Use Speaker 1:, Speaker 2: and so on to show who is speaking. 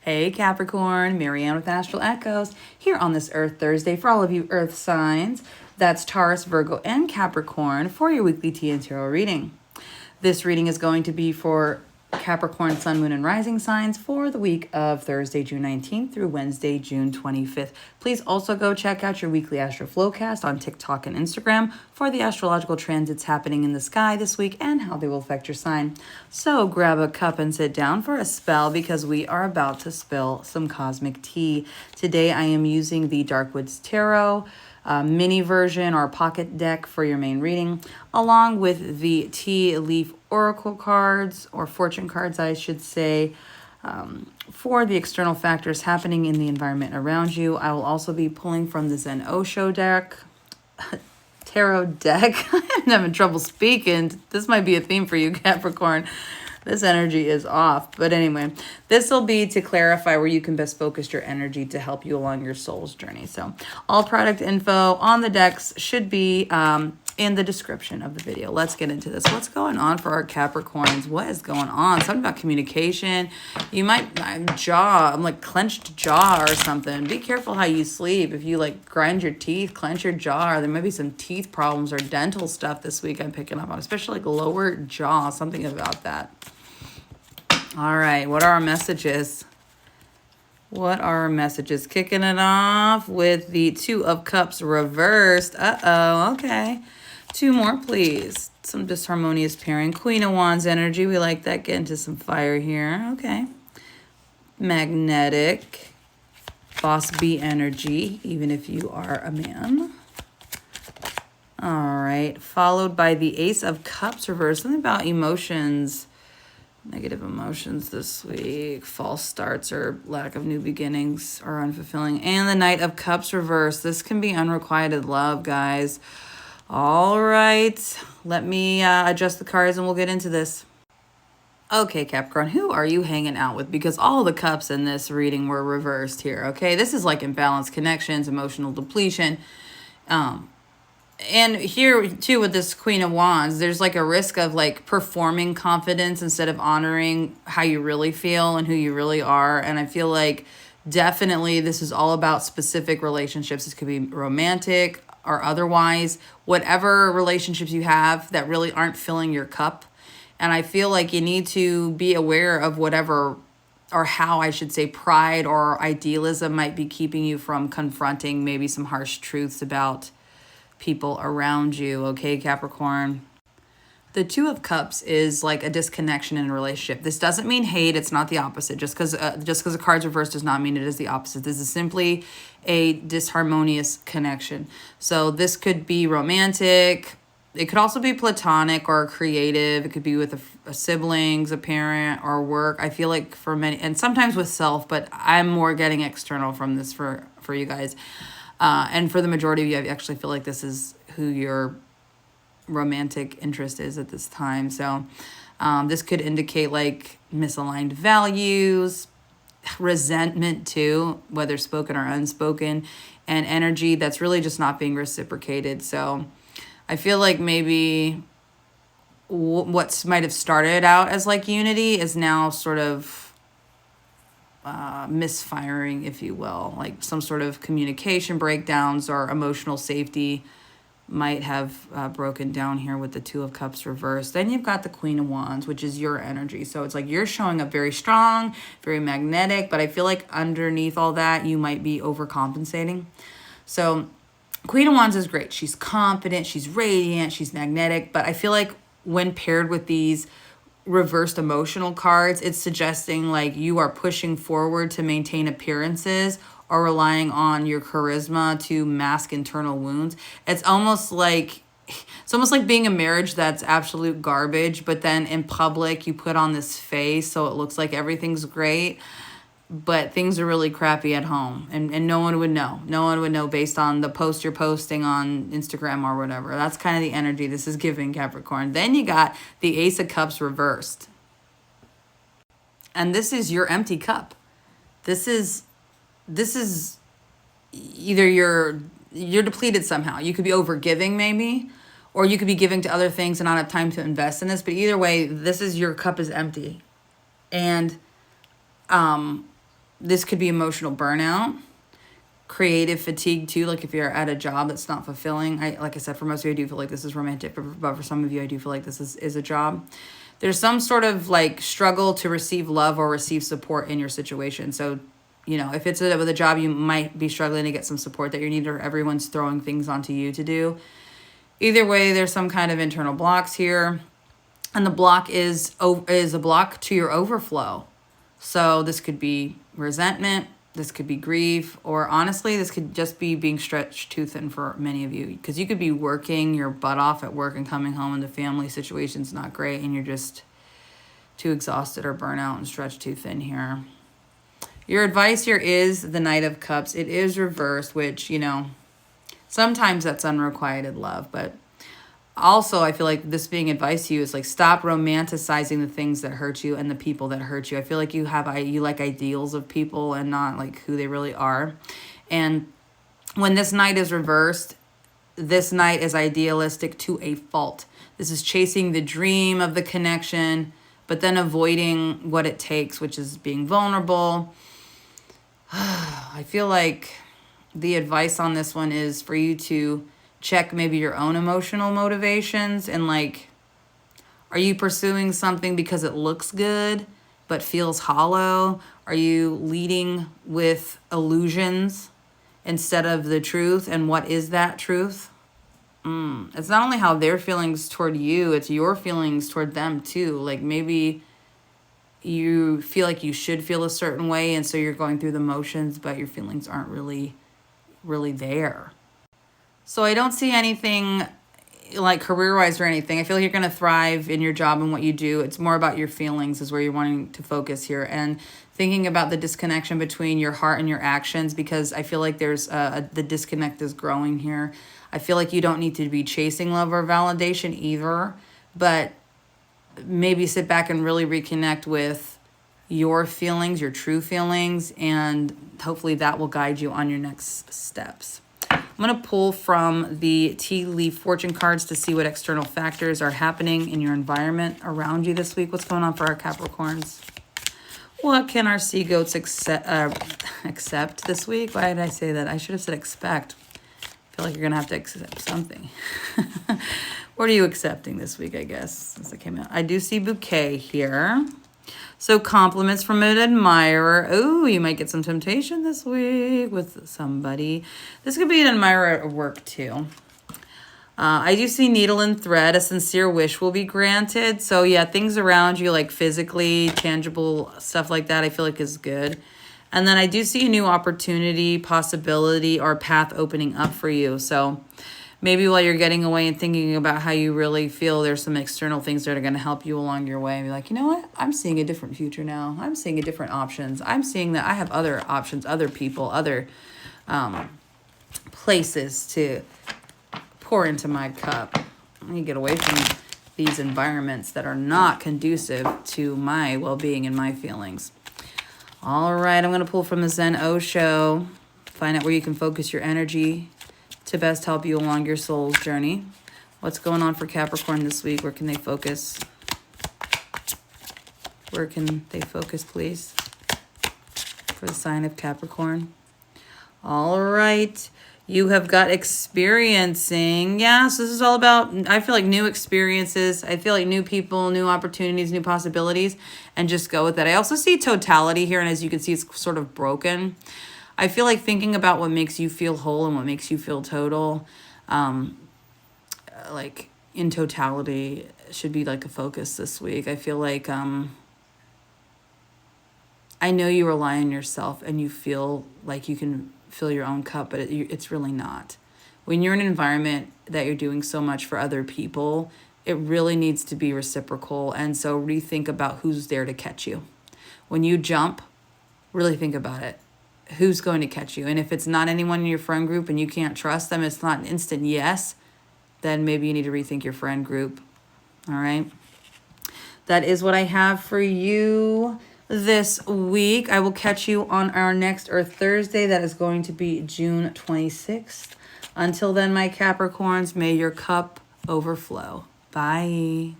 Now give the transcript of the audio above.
Speaker 1: Hey Capricorn, Marianne with Astral Echoes here on this Earth Thursday for all of you Earth signs. That's Taurus, Virgo, and Capricorn for your weekly tea and tarot reading. This reading is going to be for Capricorn, Sun, Moon, and Rising signs for the week of Thursday, June 19th through Wednesday, June 25th. Please also go check out your weekly Astro Flowcast on TikTok and Instagram for the astrological transits happening in the sky this week and how they will affect your sign. So grab a cup and sit down for a spell because we are about to spill some cosmic tea. Today I am using the Darkwoods Tarot mini version or pocket deck for your main reading, along with the tea leaf oracle cards, or fortune cards I should say, for the external factors happening in the environment around you. I will also be pulling from the Zen Osho deck, tarot deck. I'm having trouble speaking. This might be a theme for you, Capricorn. This energy is off. But anyway, this will be to clarify where you can best focus your energy to help you along your soul's journey. So all product info on the decks should be in the description of the video. Let's get into this. What's going on for our Capricorns? What is going on? Something about communication. You might I'm like clenched jaw or something. Be careful how you sleep. If you like grind your teeth, clench your jaw, or there might be some teeth problems or dental stuff this week I'm picking up on, especially like lower jaw, something about that. All right, what are our messages? What are our messages? Kicking it off with the Two of Cups reversed. Uh-oh, okay. Two more, please. Some disharmonious pairing. Queen of Wands energy. We like that. Get into some fire here. Okay. Magnetic. Boss bee energy, even if you are a man. All right. Followed by the Ace of Cups reversed. Something about emotions. Negative emotions this week, false starts or lack of new beginnings are unfulfilling. And the Knight of Cups reversed. This can be unrequited love, guys. All right, let me adjust the cards and we'll get into this. Okay, Capricorn, who are you hanging out with? Because all the cups in this reading were reversed here, okay? This is like imbalanced connections, emotional depletion. And here, too, with this Queen of Wands, there's like a risk of like performing confidence instead of honoring how you really feel and who you really are. And I feel like definitely this is all about specific relationships. This could be romantic or otherwise, whatever relationships you have that really aren't filling your cup. And I feel like you need to be aware of whatever, or how I should say, pride or idealism might be keeping you from confronting maybe some harsh truths about people around you, okay, Capricorn? The Two of Cups is like a disconnection in a relationship. This doesn't mean hate. It's not the opposite. Just because the card's reversed does not mean it is the opposite. This is simply a disharmonious connection. So this could be romantic. It could also be platonic or creative. It could be with a siblings, a parent, or work. I feel like for many, and sometimes with self, but I'm more getting external from this for you guys. And for the majority of you, I actually feel like this is who your romantic interest is at this time. So this could indicate like misaligned values, resentment too, whether spoken or unspoken, and energy that's really just not being reciprocated. So I feel like maybe what might have started out as like unity is now sort of misfiring, if you will, like some sort of communication breakdowns or emotional safety might have broken down here with the Two of Cups reversed. Then you've got the Queen of Wands, which is your energy. So it's like you're showing up very strong, very magnetic, but I feel like underneath all that, you might be overcompensating. So Queen of Wands is great. She's confident, she's radiant, she's magnetic, but I feel like when paired with these reversed emotional cards, it's suggesting like you are pushing forward to maintain appearances or relying on your charisma to mask internal wounds. It's almost like being a marriage that's absolute garbage, but then in public you put on this face so it looks like everything's great, but things are really crappy at home, and no one would know. No one would know based on the post you're posting on Instagram or whatever. That's kind of the energy this is giving, Capricorn. Then you got the Ace of Cups reversed. And this is your empty cup. This is either you're depleted somehow. You could be overgiving maybe, or you could be giving to other things and not have time to invest in this. But either way, this is your cup is empty. And This could be emotional burnout, creative fatigue too. Like if you're at a job that's not fulfilling. Like I said, for most of you, I do feel like this is romantic, but for some of you, I do feel like this is a job. There's some sort of like struggle to receive love or receive support in your situation. So, you know, if it's with a job, you might be struggling to get some support that you need, or everyone's throwing things onto you to do. Either way, there's some kind of internal blocks here. And the block is a block to your overflow. So this could be resentment, this could be grief, or honestly, this could just be being stretched too thin for many of you. Because you could be working your butt off at work and coming home and the family situation's not great and you're just too exhausted or burnout and stretched too thin here. Your advice here is the Knight of Cups. It is reversed, which, you know, sometimes that's unrequited love, but also I feel like this being advice to you is like, stop romanticizing the things that hurt you and the people that hurt you. I feel like you like ideals of people and not like who they really are. And when this Knight is reversed, this Knight is idealistic to a fault. This is chasing the dream of the connection, but then avoiding what it takes, which is being vulnerable. I feel like the advice on this one is for you to check maybe your own emotional motivations and like, are you pursuing something because it looks good but feels hollow? Are you leading with illusions instead of the truth? And what is that truth? It's not only how their feelings toward you, it's your feelings toward them too. Like maybe you feel like you should feel a certain way and so you're going through the motions, but your feelings aren't really there. So I don't see anything like career-wise or anything. I feel like you're going to thrive in your job and what you do. It's more about your feelings is where you're wanting to focus here, and thinking about the disconnection between your heart and your actions, because I feel like there's the disconnect is growing here. I feel like you don't need to be chasing love or validation either, but maybe sit back and really reconnect with your feelings, your true feelings, and hopefully that will guide you on your next steps. I'm going to pull from the tea leaf fortune cards to see what external factors are happening in your environment around you this week. What's going on for our Capricorns? What can our sea goats accept this week? Why did I say that? I should have said expect. I feel like you're going to have to accept something. What are you accepting this week, I guess, since it came out? I do see bouquet here. So compliments from an admirer. Oh, you might get some temptation this week with somebody. This could be an admirer at work too. I do see needle and thread. A sincere wish will be granted. So yeah, things around you like physically, tangible stuff like that I feel like is good. And then I do see a new opportunity, possibility, or path opening up for you. So maybe while you're getting away and thinking about how you really feel, there's some external things that are going to help you along your way. And be like, you know what? I'm seeing a different future now. I'm seeing a different options. I'm seeing that I have other options, other people, other places to pour into my cup. Let me get away from these environments that are not conducive to my well-being and my feelings. All right, I'm going to pull from the Zen Osho. Find out where you can focus your energy to best help you along your soul's journey. What's going on for Capricorn this week? Where can they focus? Where can they focus, please? For the sign of Capricorn. All right. You have got experiencing. Yeah, so this is all about, I feel like, new experiences. I feel like new people, new opportunities, new possibilities, and just go with it. I also see totality here, and as you can see, it's sort of broken. I feel like thinking about what makes you feel whole and what makes you feel total, like in totality, should be like a focus this week. I feel like I know you rely on yourself and you feel like you can fill your own cup, but it's really not. When you're in an environment that you're doing so much for other people, it really needs to be reciprocal. And so rethink about who's there to catch you. When you jump, really think about it. Who's going to catch you? And if it's not anyone in your friend group and you can't trust them, it's not an instant yes, then maybe you need to rethink your friend group. All right. That is what I have for you this week. I will catch you on our next Earth Thursday. That is going to be June 26th. Until then, my Capricorns, may your cup overflow. Bye.